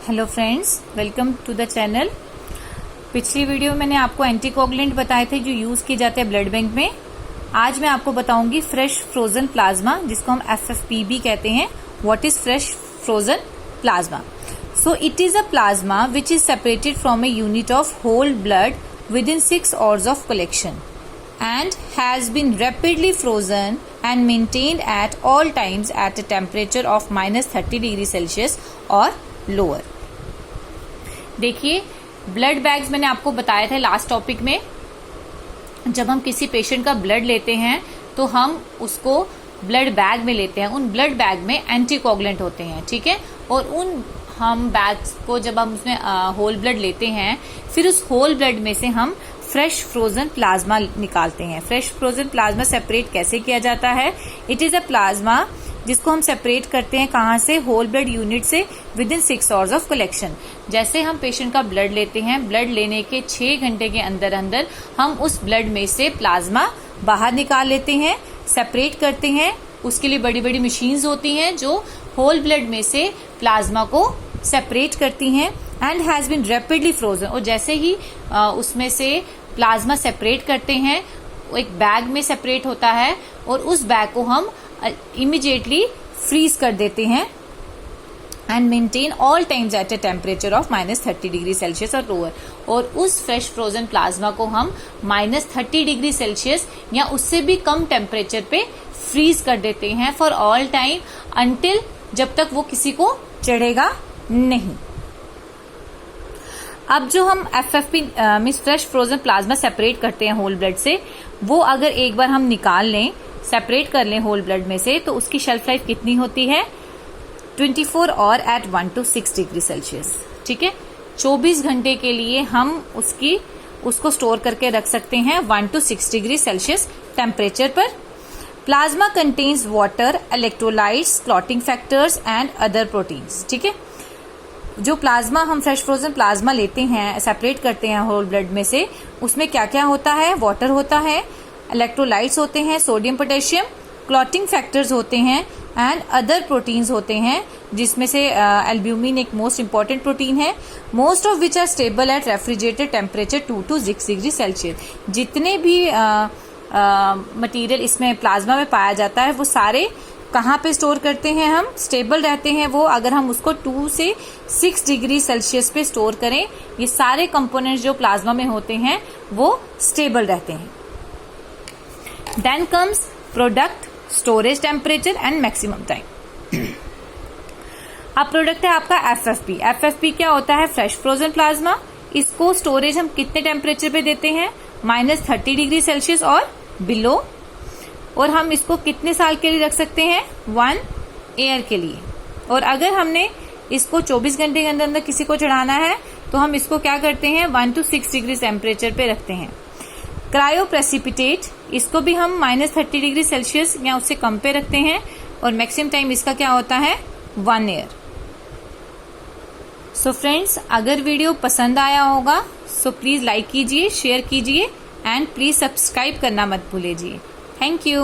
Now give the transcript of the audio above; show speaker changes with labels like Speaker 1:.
Speaker 1: Hello friends, welcome to the channel. पिछली video में मैंने आपको एंटीकोगुलेंट बताए थे जो यूज किए जाते हैं ब्लड बैंक में। आज मैं आपको बताऊंगी फ्रेश फ्रोजन प्लाज्मा, जिसको हम FFP भी कहते हैं। What is fresh frozen plasma? So it is a plasma which is separated from a unit of whole blood within 6 hours of collection and has been rapidly frozen and maintained at all times at a temperature of -30°C or lower। देखिए, blood bags मैंने आपको बताया था last topic में। जब हम किसी patient का ब्लड लेते हैं तो हम उसको ब्लड बैग में लेते हैं। उन ब्लड बैग में एंटीकोगुलेंट होते हैं, ठीक है। और उन हम बैग्स को जब हम उसमें होल ब्लड लेते हैं, फिर उस होल ब्लड में से हम फ्रेश फ्रोजन प्लाज्मा निकालते हैं। फ्रेश फ्रोजन प्लाज्मा सेपरेट कैसे किया जाता है? इट इज अ प्लाज्मा जिसको हम सेपरेट करते हैं कहाँ से? होल ब्लड यूनिट से with in 6 hours of collection. जैसे हम पेशेंट का ब्लड लेते हैं, ब्लड लेने के 6 घंटे के अंदर अंदर हम उस ब्लड में से प्लाज्मा बाहर निकाल लेते हैं, सेपरेट करते हैं। उसके लिए बड़ी बड़ी मशीन्स होती हैं जो होल ब्लड में से प्लाज्मा को सेपरेट करती हैं and has been rapidly frozen. और जैसे ही उसमें से प्लाज्मा सेपरेट करते हैं, एक बैग में सेपरेट होता है और उस बैग को हम इमीडिएटली फ्रीज कर देते हैं and maintain all times at a temperature of -30°C और लोअर। और उस फ्रेश फ्रोजन प्लाज्मा को हम -30°C या उससे भी कम टेम्परेचर पे फ्रीज कर देते हैं फॉर ऑल टाइम, अंटिल जब तक वो किसी को चढ़ेगा नहीं। अब जो हम FFP means fresh frozen plasma separate करते हैं होल ब्लड से, वो अगर एक बार हम निकाल लें, सेपरेट कर लें होल ब्लड में से, तो उसकी शेल्फ लाइफ कितनी होती है? 24 और एट 1 to 6°C, ठीक है। 24 घंटे के लिए हम उसको स्टोर करके रख सकते हैं 1 to 6°C टेम्परेचर पर। Plasma contains water, electrolytes, clotting factors and other proteins, ठीक है। जो प्लाज्मा हम फ्रेश फ्रोजन प्लाज्मा लेते हैं, सेपरेट करते हैं होल ब्लड में से, उसमें क्या क्या होता है? वाटर होता है, इलेक्ट्रोलाइट्स होते हैं, सोडियम पोटेशियम, क्लॉटिंग फैक्टर्स होते हैं एंड अदर प्रोटीन्स होते हैं, जिसमें से एल्ब्यूमिन एक मोस्ट इंपॉर्टेंट प्रोटीन है। Most of which are stable at refrigerated temperature 2 to 6°C। जितने भी मटेरियल इसमें प्लाज्मा में पाया जाता है वो सारे कहाँ पे स्टोर करते हैं हम? स्टेबल रहते हैं वो, अगर हम उसको 2 से 6°C पे स्टोर करें। ये सारे कंपोनेंट्स जो प्लाज्मा में होते हैं वो स्टेबल रहते हैं। Then comes product, storage temperature and maximum time. अब प्रोडक्ट है आपका FFP। FFP क्या होता है? Fresh frozen plasma. इसको स्टोरेज हम कितने टेम्परेचर पे देते हैं? -30°C और बिलो। और हम इसको कितने साल के लिए रख सकते हैं? 1 year के लिए। और अगर हमने इसको 24 घंटे के अंदर अंदर किसी को चढ़ाना है तो हम इसको क्या करते हैं? 1 to 6 डिग्री टेम्परेचर पे रखते हैं। क्रायो प्रेसिपिटेट, इसको भी हम -30°C या उससे कम पे रखते हैं। और मैक्सिमम टाइम इसका क्या होता है? 1 year। सो फ्रेंड्स, अगर वीडियो पसंद आया होगा सो प्लीज लाइक कीजिए, शेयर कीजिए एंड प्लीज सब्सक्राइब करना मत भूलिए। Thank you.